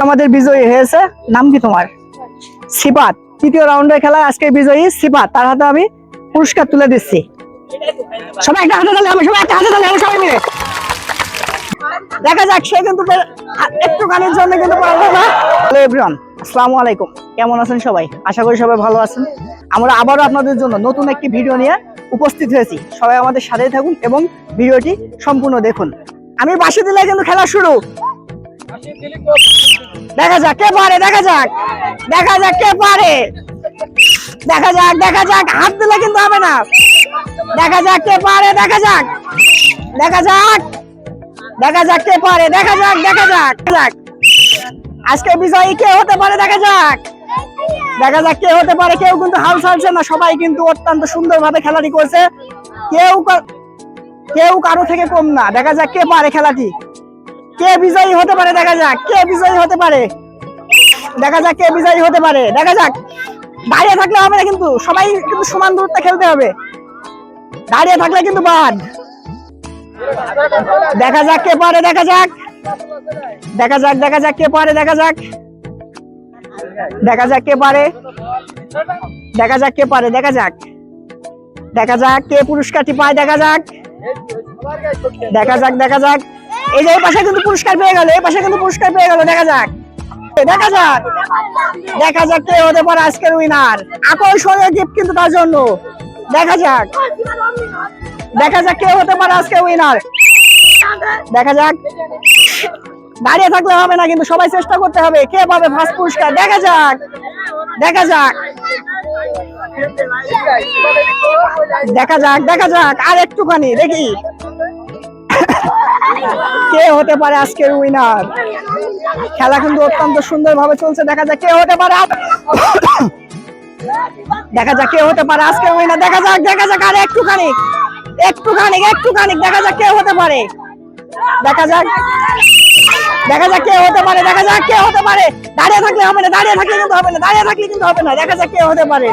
আমাদের বিজয়ী হয়েছে, নাম কি তোমার? সিফাত। তৃতীয় রাউন্ডের খেলায় আজকে বিজয়ী সিফাত, তার হাতে আমি পুরস্কার তুলে দিচ্ছি। সবাই একটা হাতে তালি হবে, সবাই একটা হাতে তালি হবে, সবাই মিলে দেখা যাক। সে কিন্তু একটুখানির জন্য কিন্তু হ্যালো এভরিওয়ান, আসসালামু আলাইকুম। কেমন আছেন সবাই? আশা করি সবাই ভালো আছেন। আমরা আবারও আপনাদের জন্য নতুন একটি ভিডিও নিয়ে উপস্থিত হয়েছি। সবাই আমাদের সাথেই থাকুন এবং ভিডিওটি সম্পূর্ণ দেখুন। আমি বাঁশি দিলে কিন্তু খেলা শুরু। দেখা যাক কে পারে, দেখা যাক কে পারে, দেখা যাক হাত দিলে কিন্তু হবে না। দেখা যাক কে পারে, দেখা যাক কে পারে, দেখা যাক আজকে বিজয়ী কে হতে পারে, দেখা যাক কে হতে পারে। কেউ কিন্তু হাল ছাড়ছে না, সবাই কিন্তু অত্যন্ত সুন্দরভাবে খেলাটি করছে, কেউ কারো থেকে কম না। দেখা যাক কে পারে খেলাটি, কে বিজয়ী হতে পারে, দেখা যাক কে বিজয়ী হতে পারে, দেখা যাক কে বিজয়ী হতে পারে। দেখা যাক, দাঁড়িয়ে থাকলে হবে না কিন্তু, সবাই কিন্তু সমান দূরত্বে খেলতে হবে, দাঁড়িয়ে থাকলে কিন্তু বাদ। দেখা যাক কে পারে, দেখা যাক কে পারে, দেখা যাক কে পারে, দেখা যাক কে পুরস্কারটি পায়, দেখা যাক এই যে এই পাশে কিন্তু পুরস্কার পেয়ে গেল, দেখা যাক কে হতে পারে আজকের উইনার। আকর্ষণীয় গিফট কিন্তু তার জন্য। দেখা যাক কে হতে পারে আজকের উইনার। দেখা যাক, দাঁড়িয়ে থাকলে হবে না কিন্তু, সবাই চেষ্টা করতে হবে। কে পাবে ফার্স্ট পুরস্কার, দেখা যাক আর একটুখানি দেখি কে হতে পারে আজকের উইনার। খেলা কিন্তু অত্যন্ত সুন্দর ভাবে চলছে। দেখা যাক কে হতে পারে, কে হতে পারে আজকের উইনার। দেখা যাক আর একটুখানি, দেখা যাক কে হতে পারে, দেখা যাক কে হতে পারে, কে হতে পারে। দাঁড়িয়ে থাকলে হবে না, দাঁড়িয়ে থাকলে কিন্তু হবে না, দেখা যাক কে হতে পারে,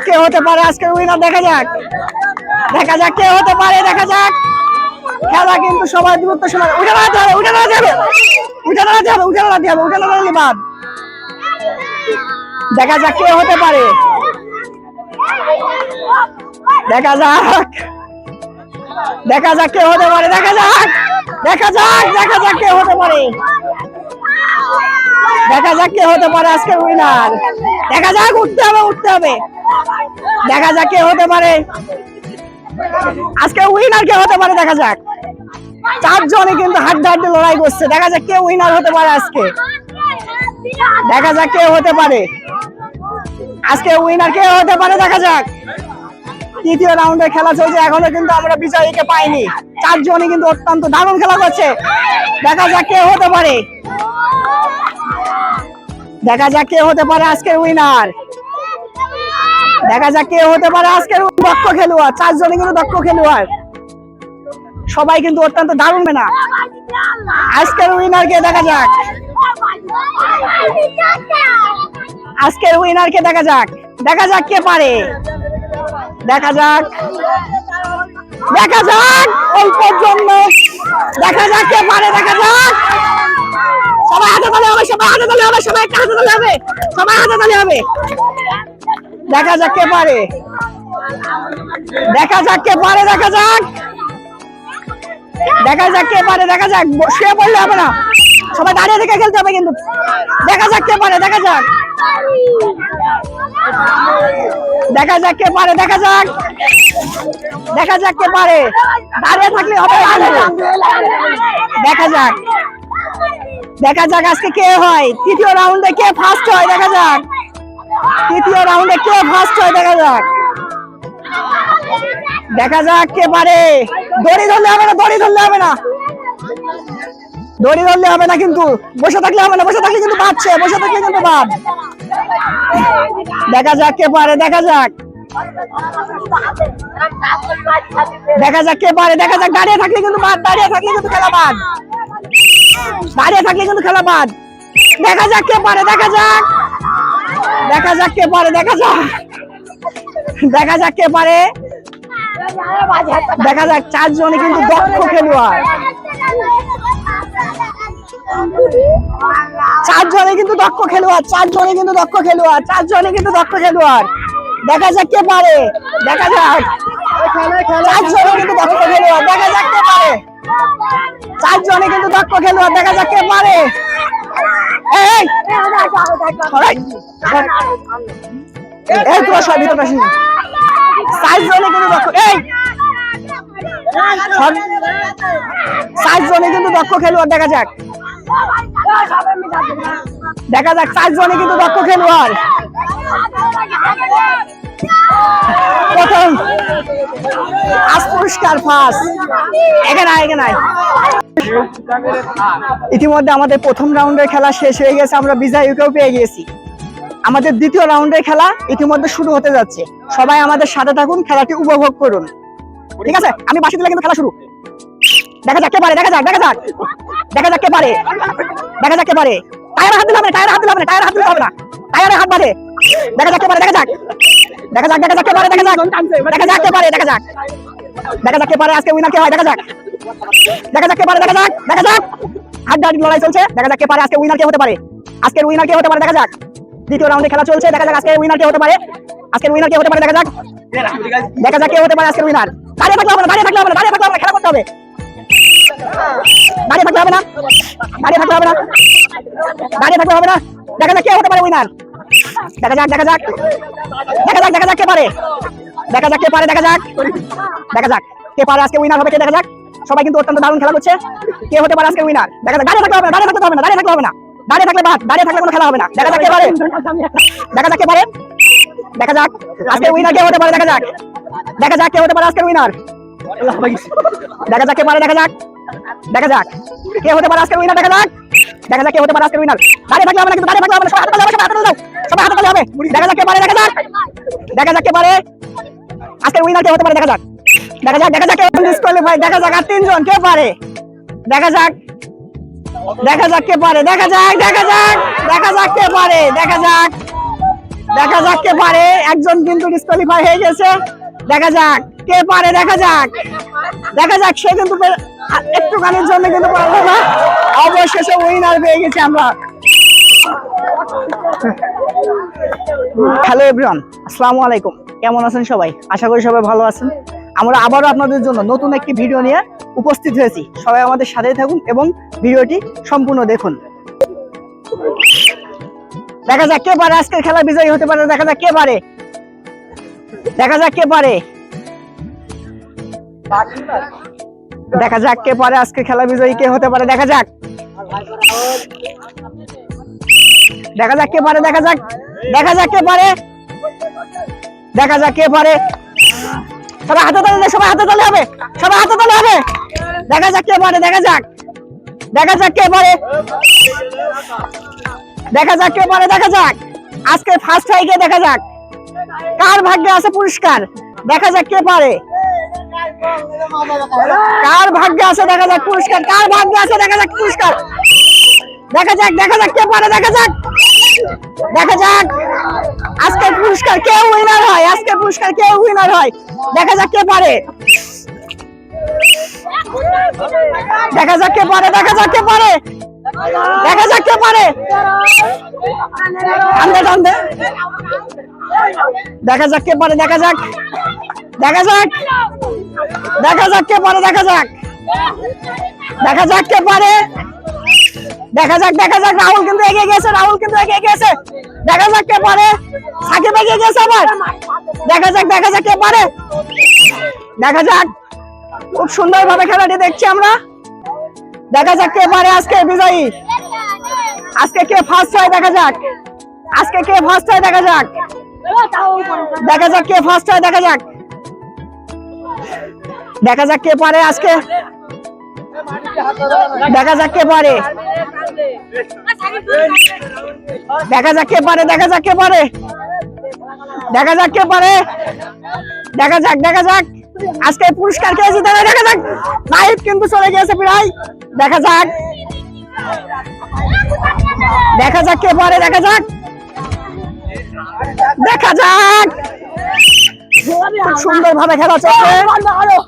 কে হতে পারে আজকের উইনার। দেখা যাক কে হতে পারে, দেখা যাক। খেলা কিন্তু সবাই দূরত্ব সমান, উঠে দাঁড়াতে হবে বাদ। দেখা যাক কে হতে পারে, দেখা যাক কে হতে পারে, দেখা যাক কে হতে পারে, কে হতে পারে আজকের উইনার। দেখা যাক, উঠতে হবে, দেখা যাক কে হতে পারে আজকে উইনার, কে হতে পারে। দেখা যাক, চারজনে কিন্তু হাড্ডাহাড্ডি লড়াই করছে। দেখা যাক কে উইনার হতে পারে আজকে, দেখা যাক কে হতে পারে আজকে উইনার, কে হতে পারে। দেখা যাক, তৃতীয় রাউন্ডের খেলা চলছে, এখনো কিন্তু আমরা বিজয়ীকে পাইনি। চারজনই কিন্তু অত্যন্ত দারুণ খেলা করছে। দেখা যাক কে হতে পারে, আজকের উইনার। দেখা যাক কে হতে পারে আজকের দক্ষ খেলোয়াড়। চারজনই কিন্তু দক্ষ খেলোয়াড়, সবাই কিন্তু অত্যন্ত দারুণ না। আজকের উইনার কে, দেখা যাক আজকের উইনার কে, দেখা যাক কে পারে, দেখা যাক অল্পের জন্য, দেখা যাক কে পারে, দেখা যাক। সবাই হাতে তালি হবে, সবাই একটা হাতে তালি হবে, দেখা যাক কে পারে, দেখা যাক শুয়ে পড়লে হবে না, সবাই দাঁড়িয়ে থেকে খেলতে হবে কিন্তু। দেখা যাক কে পারে, দেখা যাক কে পারে, দেখা যাক কে পারে। দাঁড়িয়ে থাকলে হবে না, দেখা যাক আজকে কে হয় তৃতীয় রাউন্ডে, কে ফার্স্ট হয়। দেখা যাক দেখা যাক কে পারে। দড়ি ধরলে হবে না, কিন্তু বসে থাকলে হবে না, বসে থাকলে কিন্তু বাদ। দেখা যাক কে পারে, দেখা যাক কে পারে, দাঁড়িয়ে থাকলে কিন্তু বাদ, খেলা বাদ, দেখা যাক কে পারে, দেখা যাক কে পারে, দেখা যাক। চারজনই কিন্তু দক্ষ খেলোয়াড়, চারজনে কিন্তু দক্ষ খেলোয়াড়, চারজনে কিন্তু দক্ষ খেলোয়াড়, চারজনে কিন্তু দক্ষ খেলোয়াড়। দেখা যাক কে পারে, দেখা যাক। চারজনে কিন্তু দক্ষ খেলোয়াড়, দেখা যাক কে পারে। চারজনে কিন্তু দক্ষ খেলোয়াড়, দেখা যাক কে পারে। এই তোমার সব ভিতরে আসি। চারজনে কিন্তু দক্ষ, এই চারজনে কিন্তু দক্ষ খেলোয়াড়, দেখা যাক। দেখা যাক, চারজনে কিন্তু দক্ষ খেলোয়াড়। প্রথম আজ পুরস্কার ফার্স্ট, এখানে এখানে। ইতিমধ্যে আমাদের প্রথম রাউন্ডের খেলা শেষ হয়ে গেছে, আমরা বিজয়ীকেও পেয়ে গিয়েছি। আমাদের দ্বিতীয় রাউন্ডের খেলা ইতিমধ্যে শুরু হতে যাচ্ছে। সবাই আমাদের সাথে থাকুন, খেলাটি উপভোগ করুন। ঠিক আছে, আমি বাসি দিলে কিন্তু খেলা শুরু। দেখা যাক কে পারে, দেখা যাক, দেখা যাক, দেখা যাক কে পারে, দেখা যাক কে পারে। টায়ারে হাত দিলে হবে না, টায়ারে হাত দিলে হবে না, টায়ারে হাত দিলে হবে না, টায়ারে হাত বাঁধে। দেখা যাক কে পারে, দেখা যাক, দেখা যাক, দেখা যাক কে পারে, দেখা যাক, দেখা যাক কে পারে, দেখা যাক, দেখা যাক কে পারে। আজকে উইনার কে হয়, দেখা যাক, দেখা যাক কে পারে, দেখা যাক, দেখা যাক। হাড্ডাহাড্ডি লড়াই চলছে, দেখা যাক কে পারে। আজকে উইনার কে হতে পারে, আজকের উইনার কে হতে পারে, দেখা যাক। দ্বিতীয় রাউন্ডে খেলা চলছে, দেখা যাক আজকের উইনার কে হতে পারে, আজকের উইনার কে হতে পারে, দেখা যাক, দেখা যাক কে হতে পারে আজকের উইনার। দাঁড়িয়ে থাকলে হবে না, দাঁড়িয়ে থাকলে হবে না, দাঁড়িয়ে থাকলে হবে না, খেলা করতে হবে। দাঁড়িয়ে থাকলে হবে না, দাঁড়িয়ে থাকলে হবে না, দাঁড়িয়ে থাকলে হবে না। দেখা যাক কে হতে পারে উইনার, দেখা যাক, দেখা যাক, দেখা যাক, দেখা যাক কে পারে, দেখা যাক কে পারে, দেখা যাক, দেখা যাক কে পারে আজকে উইনার হবে কে, দেখা যাক। সবাই কিন্তু অত্যন্ত দারুণ খেলা করছে, কে হতে পারে আজকে উইনার, দেখা যাক। দাঁড়িয়ে থাকলে হবে না, দাঁড়িয়ে থাকলে হবে না, দাঁড়িয়ে থাকলে হবে না, দাঁড়িয়ে থাকলে বাদ, দাঁড়িয়ে থাকলে কোনো খেলা হবে না। দেখা যাক কে পারে, দেখা যাক কে পারে, দেখা যাক আজকে উইনার কে হতে পারে, দেখা যাক, দেখা যাক কে হতে পারে আজকের উইনার, দেখা যাক কে পারে, দেখা যাক, দেখা যাক কে হতে পারে আজকের উইনার, দেখা যাক, দেখা যাক কে হতে পারে আজকের উইনার। দাঁড়িয়ে থাকলে হবে না, কিন্তু দাঁড়িয়ে থাকলে হবে না, সবাই হাতে তালি হবে, সবাই হাতে তালি দাও, সবাই হাতে তালি হবে। দেখা যাক কে পারে, দেখা যাক, দেখা যাক কে পারে আজকের উইনার কে হতে পারে, দেখা যাক, দেখা যাক, দেখা যাক কে ডিসকোয়ালিফাই, দেখা যাক। আর তিনজন কে পারে, দেখা যাক, দেখা যাক কে পারে, দেখা যাক, দেখা যাক, দেখা যাক কে পারে, দেখা যাক, দেখা যাক কে পারে। একজন কিন্তু ডিসকোয়ালিফাই হয়ে গেছে, দেখা যাক কে পারে, দেখা যাক, দেখা যাক। সে কিন্তু একটুখানির জন্য কিন্তু পারলো না, অবশেষে উইনার পেয়ে গেছি আমরা। হ্যালো এভরিওয়ান, আসসালামু আলাইকুম। কেমন আছেন সবাই? আশা করি সবাই ভালো আছেন। আমরা আবারও আপনাদের জন্য নতুন একটি ভিডিও নিয়ে উপস্থিত হয়েছি। সবাই আমাদের সাথেই থাকুন এবং ভিডিওটি সম্পূর্ণ দেখুন। দেখা যাক কে পারে আজকের খেলা বিজয়ী হতে পারে, দেখা যাক কে পারে, দেখা যাক কে পারে, দেখা যাক কে পারে আজকের খেলা বিজয়ী কে হতে পারে, দেখা যাক, দেখা যাক কে পারে, দেখা যাক, দেখা যাক কে পারে, দেখা যাক কে পারে। সবাই হাতে তালি, সবাই হাতে তালি হবে, সবাই হাতে তালি হবে। দেখা যাক কে পারে, দেখা যাক, দেখা যাক কে পারে, দেখা যাক কে পারে, দেখা যাক আজকে ফার্স্ট হয়ে গিয়ে, দেখা যাক কার ভাগ্যে আছে পুরস্কার, দেখা যাক কে পারে, কার ভাগ্যে আছে, দেখা যাক পুরস্কার, কার ভাগ্যে আছে, দেখা যাক পুরস্কার, দেখা যাক, দেখা যাক কে পারে, দেখা যাক, দেখা যাক আজকের পুরস্কার কে উইনার হয়, আজকের পুরস্কার কে উইনার হয়, দেখা যাক কে পারে, দেখা যাক কে পারে, দেখা যাক কে পারে, দেখা যাক কে পারে, দেখা যাক কে পারে, দেখা যাক, দেখা যাক, দেখা যাক কে পারে, দেখা যাক, দেখা যাক কে পারে, দেখা যাক, দেখা যাক। রাহুল কিন্তু এগিয়ে গেছে, রাহুল কিন্তু এগিয়ে গেছে, দেখা যাক কে পারে। সাকিব এগিয়ে গেছে আবার, দেখা যাক, দেখা যাক কে পারে, দেখা যাক। খুব সুন্দর ভাবে খেলাটি দেখছি আমরা, দেখা যাক কে পারে আজকে বিজয়ী, আজকে কে ফার্স্ট হয়, দেখা যাক, আজকে কে ফার্স্ট হয়, দেখা যাক, দেখা যাক কে ফার্স্ট হয়, দেখা যাক, দেখা যাক কে পারে আজকে, দেখা যাক কে পারে, দেখা যাক কে পারে, দেখা যাক কে পারে, দেখা যাক কে পারে, দেখা যাক, দেখা যাক আজকে পুরস্কার কে জিতে, দেখা যাক। নাইট কিন্তু চলে গেছে প্রায়, দেখা যাক, দেখা যাক কে পারে, দেখা যাক, দেখা যাক। খুব সুন্দর ভাবে খেলা চলছে,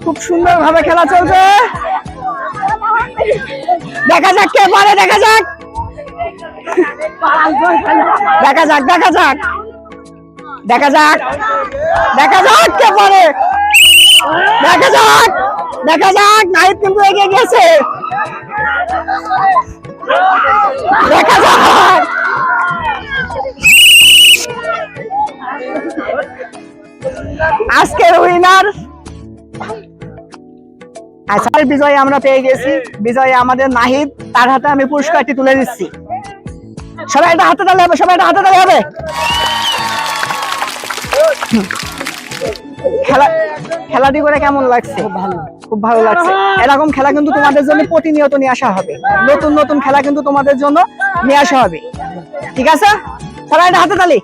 খুব সুন্দর ভাবে খেলা চলছে, দেখা যাক কে পারে, দেখা যাক, দেখা যাক, দেখা যাক, দেখা যাক, দেখা যাক কে পারে, দেখা যাক, দেখা যাক। নাহিদ কিন্তু এগিয়ে গেছে, দেখা যাক। আজকের উইনার আচ্ছা, বিজয় আমরা পেয়ে গেছি। বিজয় আমাদের নাহিদ, তার হাতে আমি পুরস্কারটি তুলে দিচ্ছি। সবাই একটা হাতে তালে হবে, সবাই একটা হাতে তালে হবে। খেলাটি করে কেমন লাগছে? খুব ভালো লাগছে। এরকম খেলা কিন্তু তোমাদের জন্য প্রতিনিয়ত নিয়ে আসা হবে, নতুন নতুন খেলা কিন্তু তোমাদের জন্য নিয়ে আসা হবে, ঠিক আছে? সবাই একটা হাতে তালি।